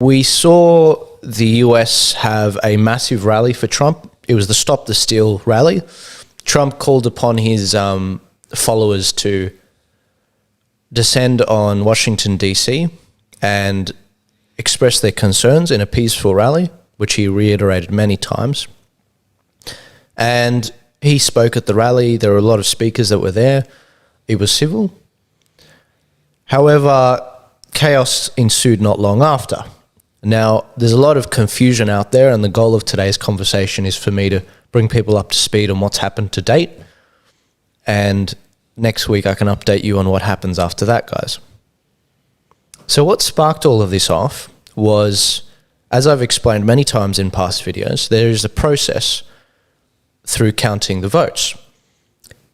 We saw the US have a massive rally for Trump. It was the Stop the Steal rally. Trump called upon his followers to descend on Washington, D.C. and express their concerns in a peaceful rally, which he reiterated many times. And he spoke at the rally. There were a lot of speakers that were there. It was civil. However, chaos ensued not long after. Now, there's a lot of confusion out there, and the goal of today's conversation is for me to bring people up to speed on what's happened to date. And next week, I can update you on what happens after that, guys. So what sparked all of this off was, as I've explained many times in past videos, there is a process through counting the votes.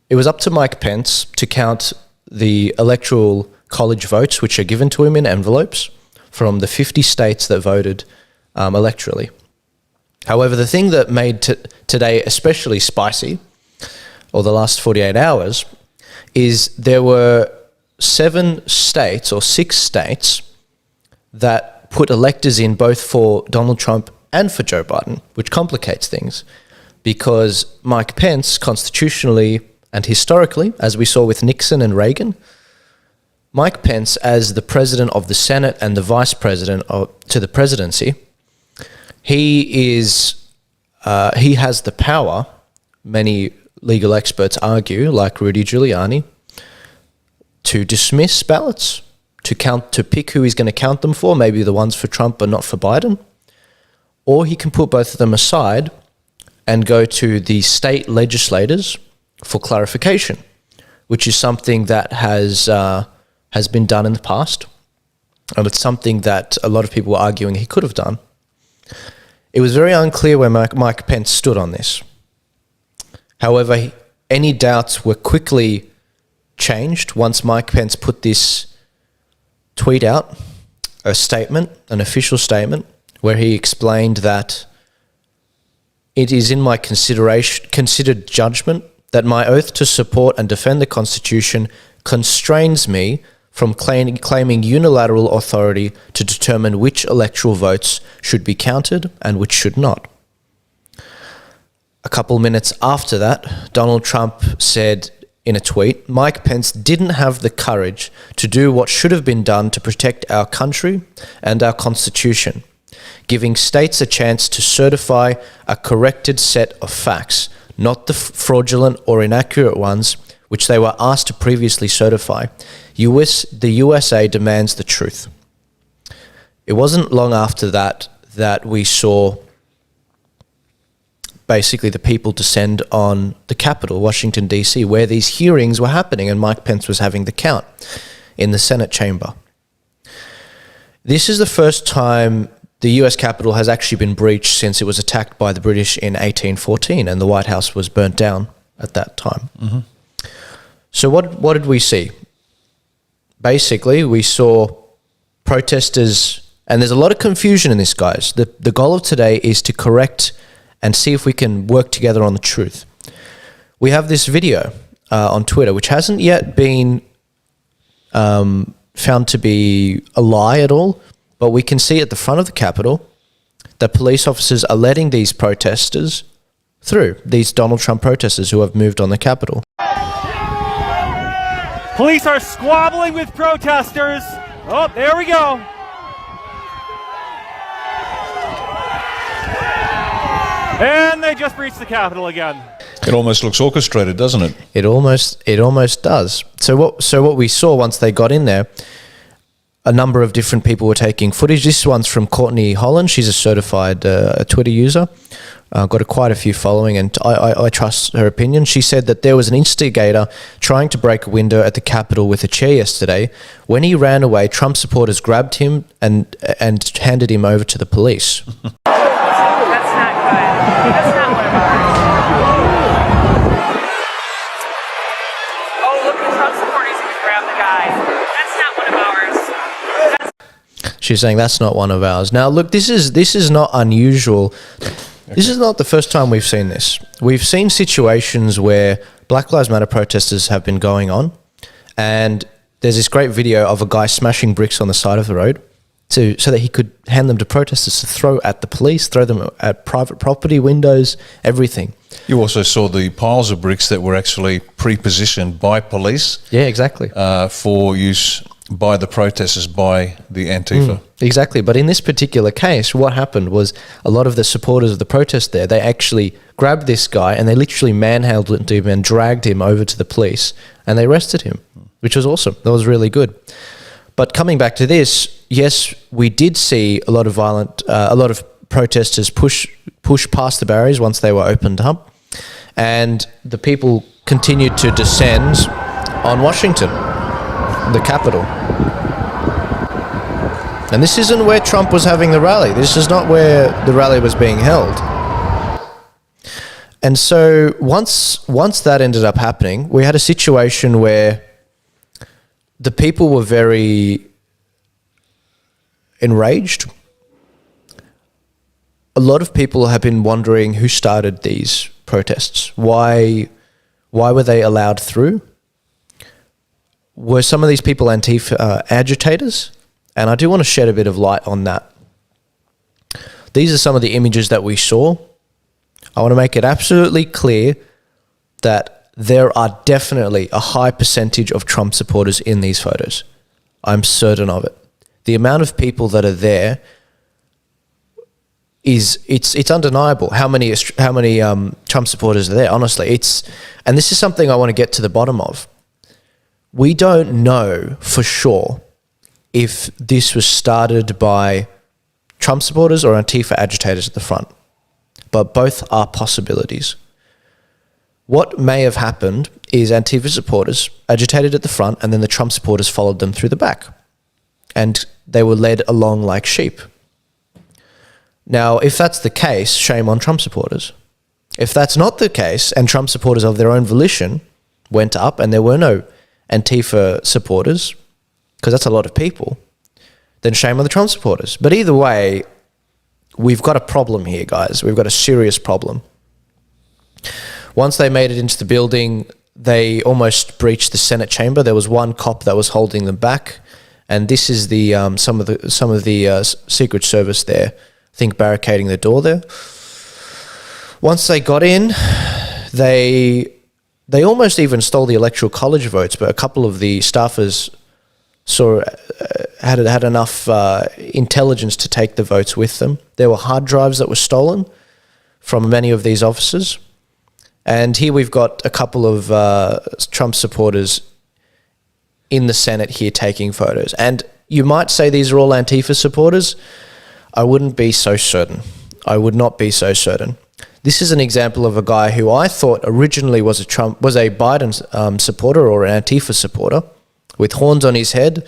It was up to Mike Pence to count the electoral college votes, which are given to him in envelopes from the 50 states that voted electorally. However, the thing that made today especially spicy, or the last 48 hours, is there were 7 states or 6 states that put electors in both for Donald Trump and for Joe Biden, which complicates things because Mike Pence, constitutionally and historically, as we saw with Nixon and Reagan, Mike Pence, as the president of the Senate and the vice president to the presidency, he has the power, many legal experts argue, like Rudy Giuliani, to dismiss ballots, to pick who he's going to count them for, maybe the ones for Trump but not for Biden, or he can put both of them aside and go to the state legislators for clarification, which is something that has been done in the past, and it's something that a lot of people were arguing he could have done. It was very unclear where Mike Pence stood on this. However, any doubts were quickly changed once Mike Pence put this tweet out, a statement, an official statement, where he explained that it is in my considered judgment that my oath to support and defend the Constitution constrains me from claiming unilateral authority to determine which electoral votes should be counted and which should not. A couple minutes after that, Donald Trump said in a tweet, Mike Pence didn't have the courage to do what should have been done to protect our country and our Constitution, giving states a chance to certify a corrected set of facts, not the fraudulent or inaccurate ones which they were asked to previously certify. The USA demands the truth. It wasn't long after that we saw basically the people descend on the Capitol, Washington, D.C., where these hearings were happening and Mike Pence was having the count in the Senate chamber. This is the first time the US Capitol has actually been breached since it was attacked by the British in 1814 and the White House was burnt down at that time. Mm-hmm. So what did we see? Basically, we saw protesters, and there's a lot of confusion in this, guys. The goal of today is to correct and see if we can work together on the truth. We have this video on Twitter, which hasn't yet been found to be a lie at all, but we can see at the front of the Capitol that police officers are letting these protesters through, these Donald Trump protesters who have moved on the Capitol. Police are squabbling with protesters. Oh, there we go. And they just breached the Capitol again. It almost looks orchestrated, doesn't it? It almost does. So what we saw once they got in there, a number of different people were taking footage. This one's from Courtney Holland. She's a certified Twitter user. Got quite a few following, and I trust her opinion. She said that there was an instigator trying to break a window at the Capitol with a chair yesterday. When he ran away, Trump supporters grabbed him and handed him over to the police. That's not good. That's not one of ours. Oh, look, the Trump supporters even grabbed the guy. That's not one of ours. She's saying that's not one of ours. Now, look, this is not unusual. This is not the first time we've seen this. We've seen situations where Black Lives Matter protesters have been going on, and there's this great video of a guy smashing bricks on the side of the road, so that he could hand them to protesters to throw at the police, throw them at private property windows, everything. You also saw the piles of bricks that were actually pre-positioned by police. Yeah, exactly. For use by the protesters, by the Antifa. Exactly. But in this particular case, what happened was a lot of the supporters of the protest there, they actually grabbed this guy and they literally manhandled him and dragged him over to the police and they arrested him, which was awesome. That was really good. But coming back to this, yes, we did see a lot of protesters push past the barriers once they were opened up, and the people continued to descend on Washington, the capital. And this isn't where Trump was having the rally. This is not where the rally was being held. And so once that ended up happening, we had a situation where the people were very enraged. A lot of people have been wondering who started these protests. Why were they allowed through? Were some of these people Antifa agitators? And I do want to shed a bit of light on that. These are some of the images that we saw. I want to make it absolutely clear that there are definitely a high percentage of Trump supporters in these photos. I'm certain of it. The amount of people that are there it's undeniable how many Trump supporters are there. Honestly, and this is something I want to get to the bottom of. We don't know for sure if this was started by Trump supporters or Antifa agitators at the front, but both are possibilities. What may have happened is Antifa supporters agitated at the front and then the Trump supporters followed them through the back. And they were led along like sheep. Now, if that's the case, shame on Trump supporters. If that's not the case and Trump supporters of their own volition went up and there were no Antifa supporters, because that's a lot of people, then shame on the Trump supporters. But either way, we've got a problem here, guys. We've got a serious problem. Once they made it into the building, they almost breached the Senate chamber. There was one cop that was holding them back, and this is the some of the Secret Service there, I think, barricading the door there. Once they got in, they almost even stole the Electoral College votes, but a couple of the staffers had enough intelligence to take the votes with them. There were hard drives that were stolen from many of these officers. And here we've got a couple of Trump supporters in the Senate here taking photos. And you might say these are all Antifa supporters. I wouldn't be so certain. I would not be so certain. This is an example of a guy who I thought originally was a Biden supporter or an Antifa supporter with horns on his head.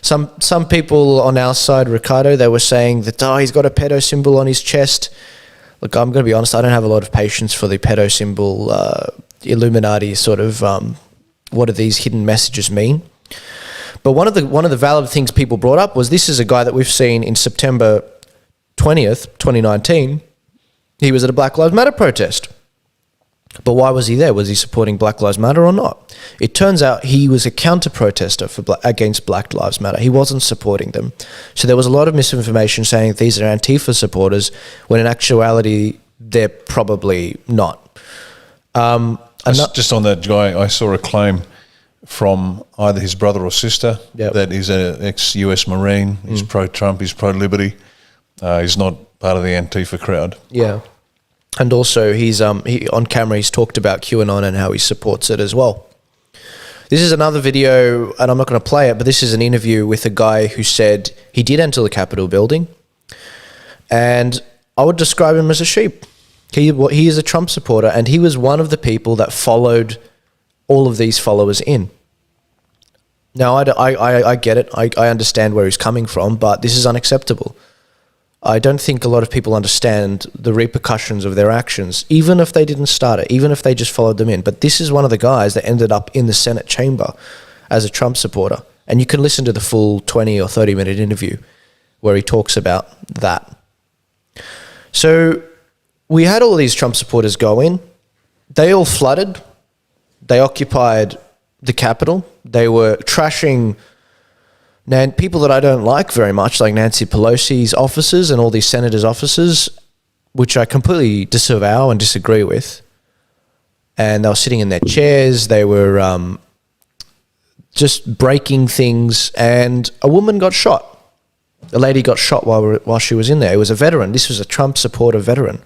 Some people on our side, Riccardo, they were saying that, he's got a pedo symbol on his chest. Look, I'm going to be honest, I don't have a lot of patience for the pedo symbol, Illuminati sort of, what do these hidden messages mean? But one of the valid things people brought up was this is a guy that we've seen in September 20th, 2019. He was at a Black Lives Matter protest. But why was he there? Was he supporting Black Lives Matter or not? It turns out he was a counter-protester against Black Lives Matter. He wasn't supporting them. So there was a lot of misinformation saying these are Antifa supporters, when in actuality, they're probably not. Just on that guy, I saw a claim from either his brother or sister that he's an ex-US Marine, he's pro-Trump, he's pro-liberty, he's not part of the Antifa crowd. Yeah. And also, he on camera, he's talked about QAnon and how he supports it as well. This is another video, and I'm not going to play it, but this is an interview with a guy who said he did enter the Capitol building, and I would describe him as a sheep. He is a Trump supporter, and he was one of the people that followed all of these followers in. Now, I get it. I understand where he's coming from, but this is unacceptable. I don't think a lot of people understand the repercussions of their actions, even if they didn't start it, even if they just followed them in. But this is one of the guys that ended up in the Senate chamber as a Trump supporter. And you can listen to the full 20 or 30-minute interview where he talks about that. So we had all these Trump supporters go in. They all flooded. They occupied the Capitol. They were trashing Now, people that I don't like very much, like Nancy Pelosi's officers and all these senators' officers, which I completely disavow and disagree with, and they were sitting in their chairs, they were just breaking things, and a woman got shot. A lady got shot while she was in there. It was a veteran. This was a Trump supporter veteran.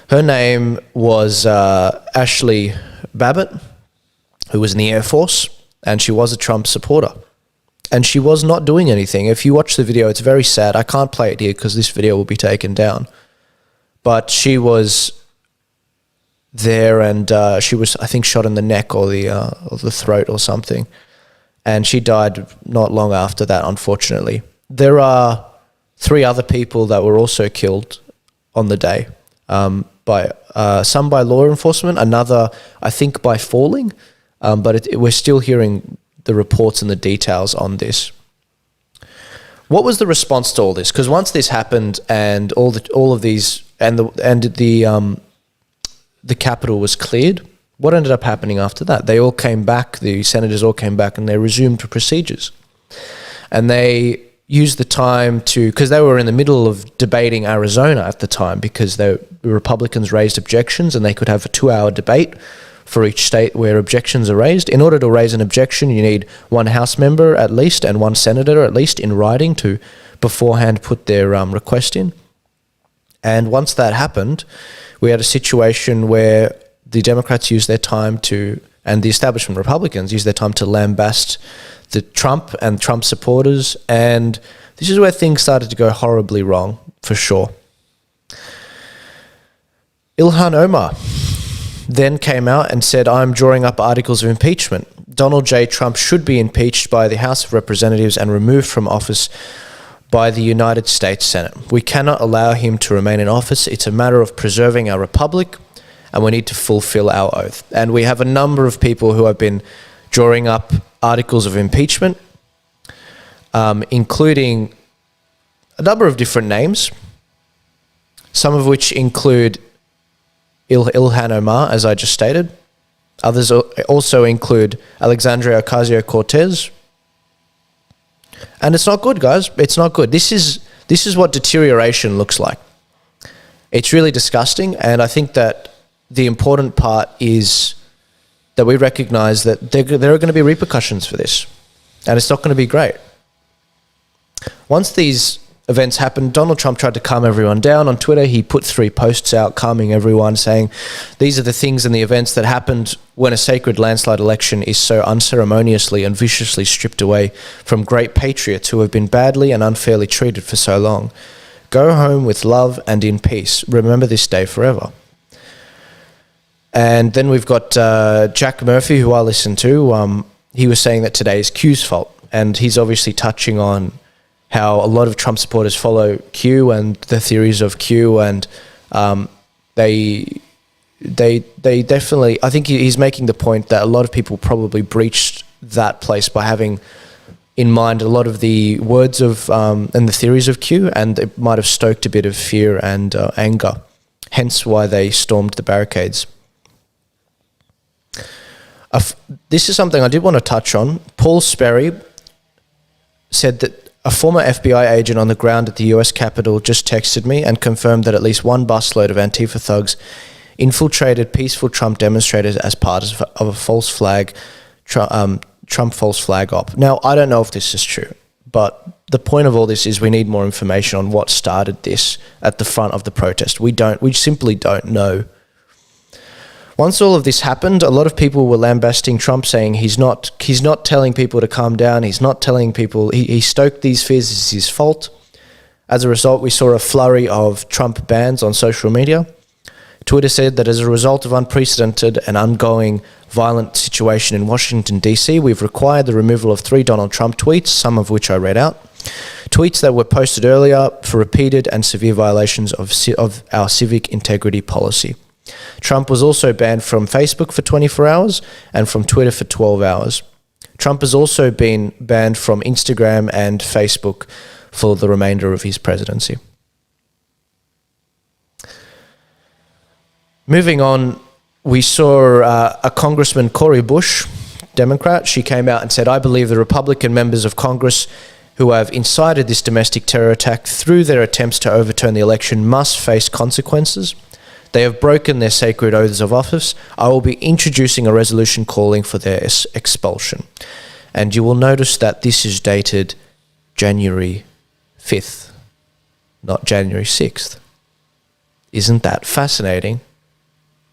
Her name was Ashley Babbitt, who was in the Air Force, and she was a Trump supporter. And she was not doing anything. If you watch the video, it's very sad. I can't play it here because this video will be taken down. But she was there, and she was, I think, shot in the neck or the throat or something. And she died not long after that, unfortunately. There are 3 other people that were also killed on the day, by some by law enforcement, another, I think, by falling. But we're still hearing the reports and the details on this. What was the response to all this? Because once this happened and all of these and the Capitol was cleared, what ended up happening after that? They all came back. The senators all came back and they resumed procedures, and they used the time because they were in the middle of debating Arizona at the time, because the Republicans raised objections and they could have a 2-hour debate for each state where objections are raised. In order to raise an objection, you need 1 House member at least and 1 senator at least in writing to beforehand put their request in. And once that happened, we had a situation where the Democrats used their time and the establishment Republicans used their time to lambast the Trump and Trump supporters, and this is where things started to go horribly wrong, for sure. Ilhan Omar then came out and said, "I'm drawing up articles of impeachment. Donald J. Trump should be impeached by the House of Representatives and removed from office by the United States Senate. We cannot allow him to remain in office. It's a matter of preserving our republic, and we need to fulfill our oath." And we have a number of people who have been drawing up articles of impeachment, including a number of different names, some of which include Ilhan Omar, as I just stated. Others also include Alexandria Ocasio-Cortez. And it's not good, guys. It's not good. This is what deterioration looks like. It's really disgusting, and I think that the important part is that we recognize that there are going to be repercussions for this, and it's not going to be great. Once these events happened, Donald Trump tried to calm everyone down. On Twitter, he put 3 posts out calming everyone, saying, "These are the things and the events that happened when a sacred landslide election is so unceremoniously and viciously stripped away from great patriots who have been badly and unfairly treated for so long. Go home with love and in peace. Remember this day forever." And then we've got Jack Murphy, who I listen to. He was saying that today is Q's fault, and he's obviously touching on how a lot of Trump supporters follow Q and the theories of Q, and they definitely, I think he's making the point that a lot of people probably breached that place by having in mind a lot of the words of and the theories of Q, and it might have stoked a bit of fear and anger, hence why they stormed the barricades. This is something I did want to touch on. Paul Sperry said that a former FBI agent on the ground at the US Capitol just texted me and confirmed that at least 1 busload of Antifa thugs infiltrated peaceful Trump demonstrators as part of a false flag, Trump false flag op. Now, I don't know if this is true, but the point of all this is we need more information on what started this at the front of the protest. We simply don't know. Once all of this happened, a lot of people were lambasting Trump, saying he's not telling people to calm down. He's not telling people, he stoked these fears, it's his fault. As a result, we saw a flurry of Trump bans on social media. Twitter said that as a result of unprecedented and ongoing violent situation in Washington, D.C., we've required the removal of 3 Donald Trump tweets, some of which I read out. Tweets that were posted earlier for repeated and severe violations of our civic integrity policy. Trump was also banned from Facebook for 24 hours and from Twitter for 12 hours. Trump has also been banned from Instagram and Facebook for the remainder of his presidency. Moving on, we saw a Congressman, Cori Bush, Democrat. She came out and said, I believe the Republican members of Congress who have incited this domestic terror attack through their attempts to overturn the election must face consequences. They have broken their sacred oaths of office. I will be introducing a resolution calling for their expulsion. And you will notice that this is dated January 5th, not January 6th. Isn't that fascinating?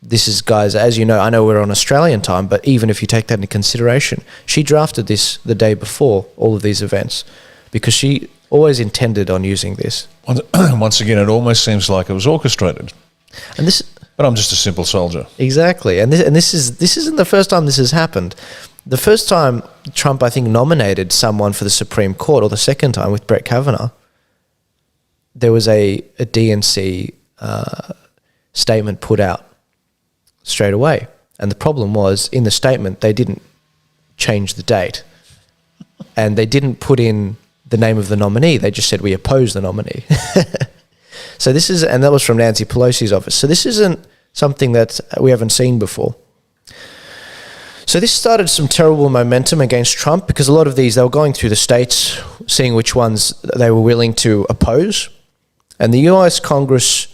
This is, guys, as you know, I know we're on Australian time, but even if you take that into consideration, she drafted this the day before all of these events because she always intended on using this. Once again, it almost seems like it was orchestrated. And this, but I'm just a simple soldier. Exactly. And this isn't the first time this has happened. The first time Trump, I think, nominated someone for the Supreme Court, or the second time with Brett Kavanaugh, there was a DNC statement put out straight away. And the problem was, in the statement, they didn't change the date. And they didn't put in the name of the nominee. They just said, we oppose the nominee. So this is, and that was from Nancy Pelosi's office. So this isn't something that we haven't seen before. So this started some terrible momentum against Trump because a lot of these, they were going through the states, seeing which ones they were willing to oppose. And the US Congress,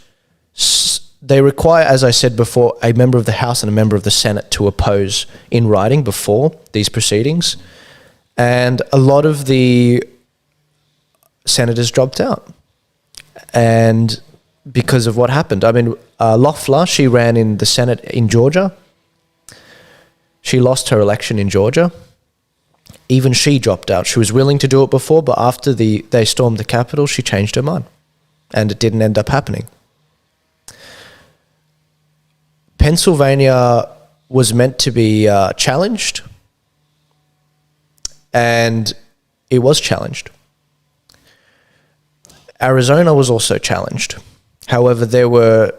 they require, as I said before, a member of the House and a member of the Senate to oppose in writing before these proceedings. And a lot of the senators dropped out. And because of what happened. I mean, Loeffler, she ran in the Senate in Georgia. She lost her election in Georgia. Even she dropped out. She was willing to do it before, but after they stormed the Capitol, she changed her mind. And it didn't end up happening. Pennsylvania was meant to be challenged. And it was challenged. Arizona was also challenged. However, there were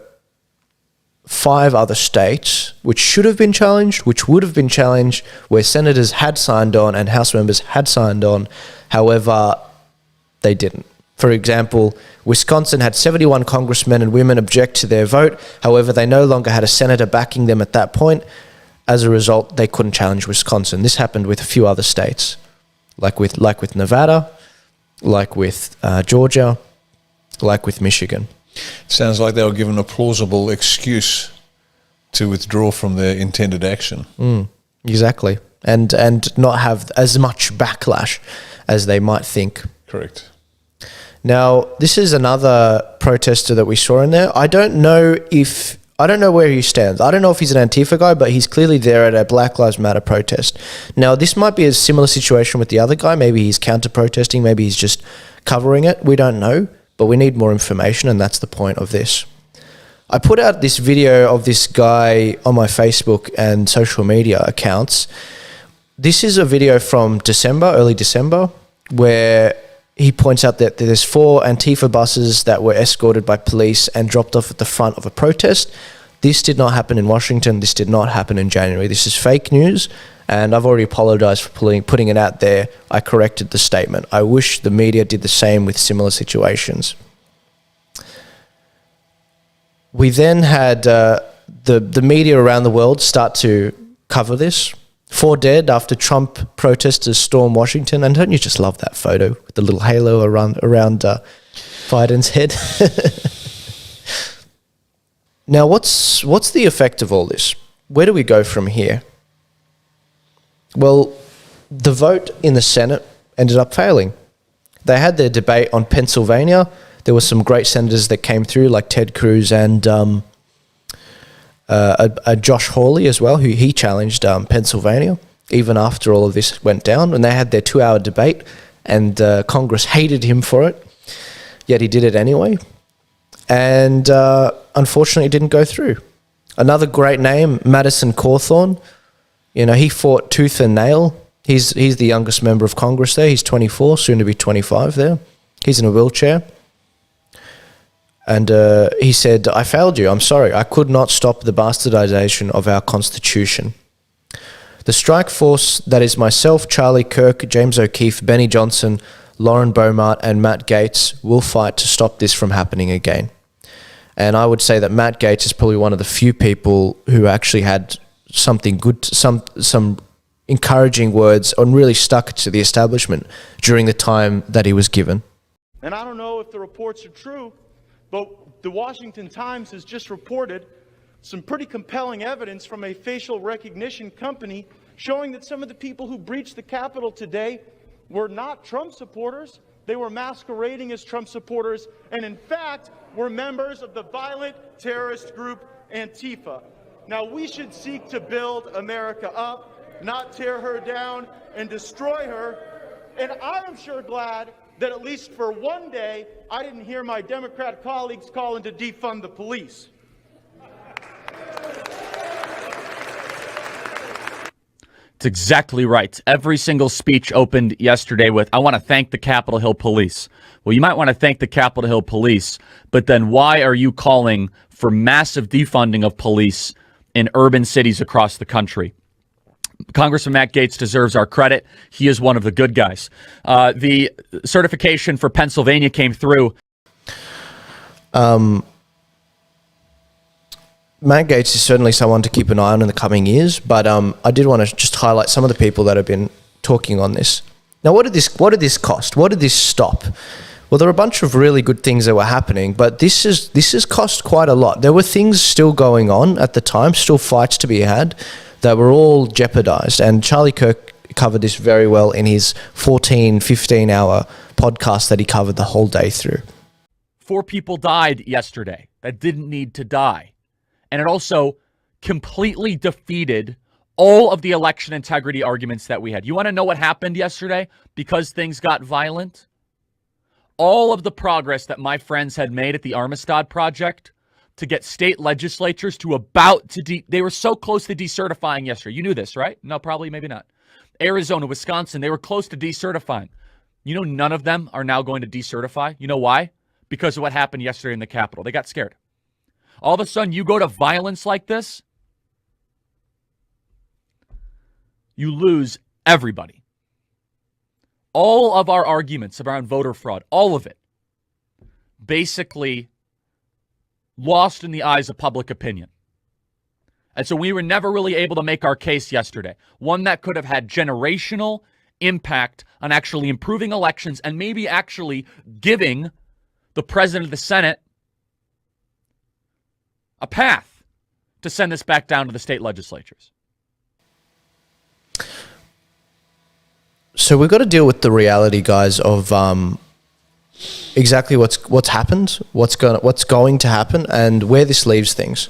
5 other states which should have been challenged, which would have been challenged, where senators had signed on and House members had signed on. However, they didn't. For example, Wisconsin had 71 congressmen and women object to their vote. However, they no longer had a senator backing them at that point. As a result, they couldn't challenge Wisconsin. This happened with a few other states, like with Nevada, like with Georgia, like with Michigan. Sounds like they were given a plausible excuse to withdraw from their intended action. Exactly. And not have as much backlash as they might think. Correct. Now, this is another protester that we saw in there. I don't know where he stands. I don't know if he's an Antifa guy, but he's clearly there at a Black Lives Matter protest. Now, this might be a similar situation with the other guy. Maybe he's counter-protesting. Maybe he's just covering it. We don't know. But we need more information, and that's the point of this. I put out this video of this guy on my Facebook and social media accounts. This is a video from early December, where he points out that there's 4 Antifa buses that were escorted by police and dropped off at the front of a protest. This did not happen in Washington. This did not happen in January. This is fake news, and I've already apologized for putting it out there. I corrected the statement. I wish the media did the same with similar situations. We then had the media around the world start to cover this. 4 dead after Trump protesters storm Washington. And don't you just love that photo with the little halo around Biden's head? Now, what's the effect of all this? Where do we go from here? Well, the vote in the Senate ended up failing. They had their debate on Pennsylvania. There were some great senators that came through, like Ted Cruz and Josh Hawley as well, who he challenged Pennsylvania, even after all of this went down. And they had their 2-hour debate, and Congress hated him for it, yet he did it anyway. And unfortunately, it didn't go through. Another great name, Madison Cawthorn. You know, he fought tooth and nail. He's the youngest member of Congress there. He's 24, soon to be 25 there. He's in a wheelchair. And he said, I failed you. I'm sorry. I could not stop the bastardization of our Constitution. The strike force that is myself, Charlie Kirk, James O'Keefe, Benny Johnson, Lauren Beaumont, and Matt Gaetz will fight to stop this from happening again. And I would say that Matt Gaetz is probably one of the few people who actually had something good, some encouraging words and really stuck to the establishment during the time that he was given. And I don't know if the reports are true, but the Washington Times has just reported some pretty compelling evidence from a facial recognition company showing that some of the people who breached the Capitol today were not Trump supporters. They were masquerading as Trump supporters and, in fact, were members of the violent terrorist group Antifa. Now, we should seek to build America up, not tear her down and destroy her. And I am sure glad that at least for one day, I didn't hear my Democrat colleagues calling to defund the police. It's exactly right. Every single speech opened yesterday with, I want to thank the Capitol Hill Police. Well, you might want to thank the Capitol Hill Police, but then why are you calling for massive defunding of police in urban cities across the country? Congressman Matt Gaetz deserves our credit. He is one of the good guys. The certification for Pennsylvania came through. Matt Gaetz is certainly someone to keep an eye on in the coming years, but I did want to just highlight some of the people that have been talking on this. Now, what did this cost? What did this stop? Well, there were a bunch of really good things that were happening, but this has cost quite a lot. There were things still going on at the time, still fights to be had, that were all jeopardized. And Charlie Kirk covered this very well in his 15-hour podcast that he covered the whole day through. 4 people died yesterday that didn't need to die. And it also completely defeated all of the election integrity arguments that we had. You want to know what happened yesterday because things got violent? All of the progress that my friends had made at the Armistead Project to get state legislatures to they were so close to decertifying yesterday. You knew this, right? No, probably, maybe not. Arizona, Wisconsin, they were close to decertifying. You know, none of them are now going to decertify. You know why? Because of what happened yesterday in the Capitol. They got scared. All of a sudden, you go to violence like this, you lose everybody. All of our arguments around voter fraud, all of it, basically lost in the eyes of public opinion. And so we were never really able to make our case yesterday, one that could have had generational impact on actually improving elections and maybe actually giving the president of the Senate a path to send this back down to the state legislatures. So we've got to deal with the reality, guys, of exactly what's happened, what's going to happen, and where this leaves things.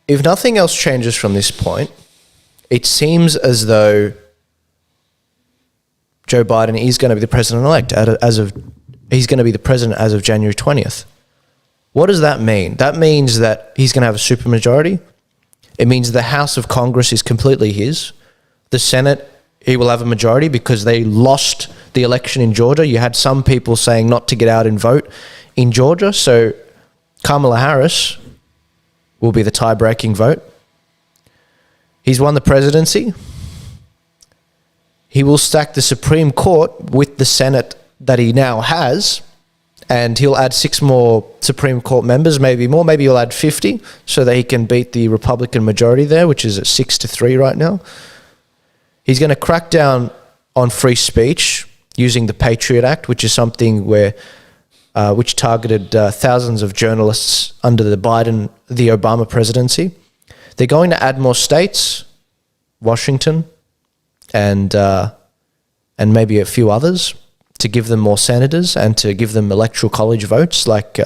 If nothing else changes from this point, it seems as though Joe Biden is going to be the president-elect he's going to be the president as of January 20th. What does that mean? That means that he's going to have a supermajority. It means the House of Congress is completely his. The Senate, he will have a majority because they lost the election in Georgia. You had some people saying not to get out and vote in Georgia. So Kamala Harris will be the tie-breaking vote. He's won the presidency. He will stack the Supreme Court with the Senate that he now has, and he'll add 6 more Supreme Court members, maybe more. Maybe he'll add 50 so that he can beat the Republican majority there, which is at 6-3 right now. He's going to crack down on free speech using the Patriot Act, which is something which targeted thousands of journalists under the Obama presidency. They're going to add more states, Washington, and maybe a few others, to give them more senators and to give them electoral college votes, like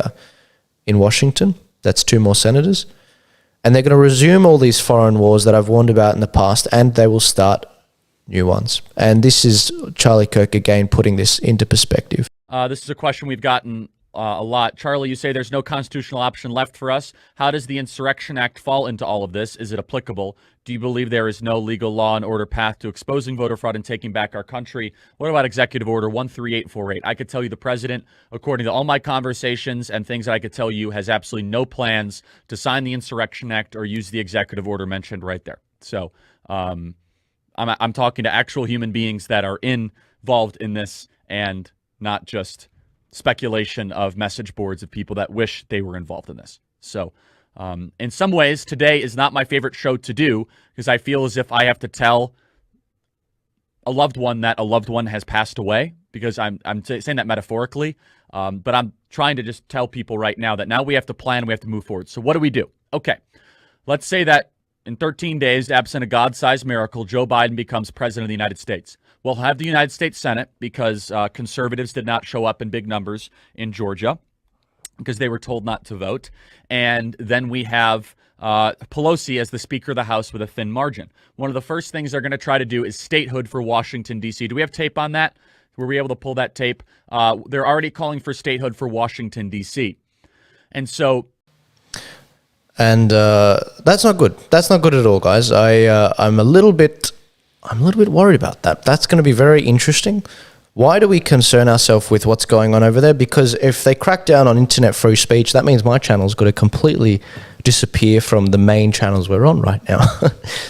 in Washington. That's 2 more senators. And they're going to resume all these foreign wars that I've warned about in the past, and they will start new ones. And this is Charlie Kirk again putting this into perspective. This is a question we've gotten a lot. Charlie, you say there's no constitutional option left for us. How does the Insurrection Act fall into all of this? Is it applicable? Do you believe there is no legal law and order path to exposing voter fraud and taking back our country? What about Executive Order 13848? I could tell you the president, according to all my conversations and things that I could tell you, has absolutely no plans to sign the Insurrection Act or use the executive order mentioned right there. So I'm talking to actual human beings that are involved in this and not just speculation of message boards of people that wish they were involved in this. So In some ways, today is not my favorite show to do because I feel as if I have to tell a loved one that a loved one has passed away, because I'm saying that metaphorically, but I'm trying to just tell people right now that now we have to plan, we have to move forward. So what do we do? Okay, let's say that in 13 days, absent a God-sized miracle, Joe Biden becomes president of the United States. We'll have the United States Senate because conservatives did not show up in big numbers in Georgia because they were told not to vote. And then we have Pelosi as the Speaker of the House with a thin margin. One of the first things they're going to try to do is statehood for Washington, D.C. Do we have tape on that? Were we able to pull that tape? They're already calling for statehood for Washington, D.C. And so... And that's not good. That's not good at all, guys. I'm a little bit worried about that. That's going to be very interesting. Why do we concern ourselves with what's going on over there? Because if they crack down on internet free speech, that means my channel's got to completely disappear from the main channels we're on right now.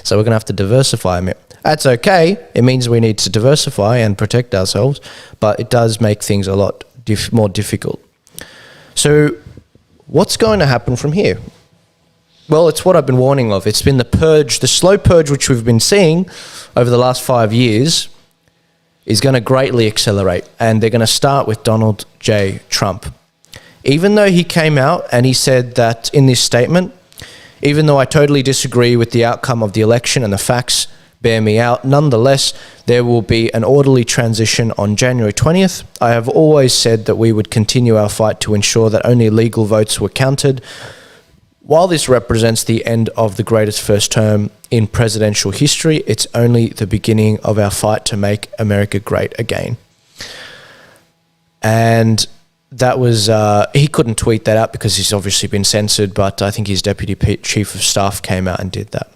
So we're going to have to diversify them. That's okay. It means we need to diversify and protect ourselves, but it does make things a lot more difficult. So what's going to happen from here? Well, it's what I've been warning of. It's been the purge, the slow purge, which we've been seeing over the last 5 years, is going to greatly accelerate. And they're going to start with Donald J. Trump. Even though he came out and he said that in this statement, even though I totally disagree with the outcome of the election and the facts bear me out, nonetheless, there will be an orderly transition on January 20th. I have always said that we would continue our fight to ensure that only legal votes were counted. While this represents the end of the greatest first term in presidential history, it's only the beginning of our fight to make America great again. And that was, he couldn't tweet that out because he's obviously been censored, but I think his deputy chief of staff came out and did that.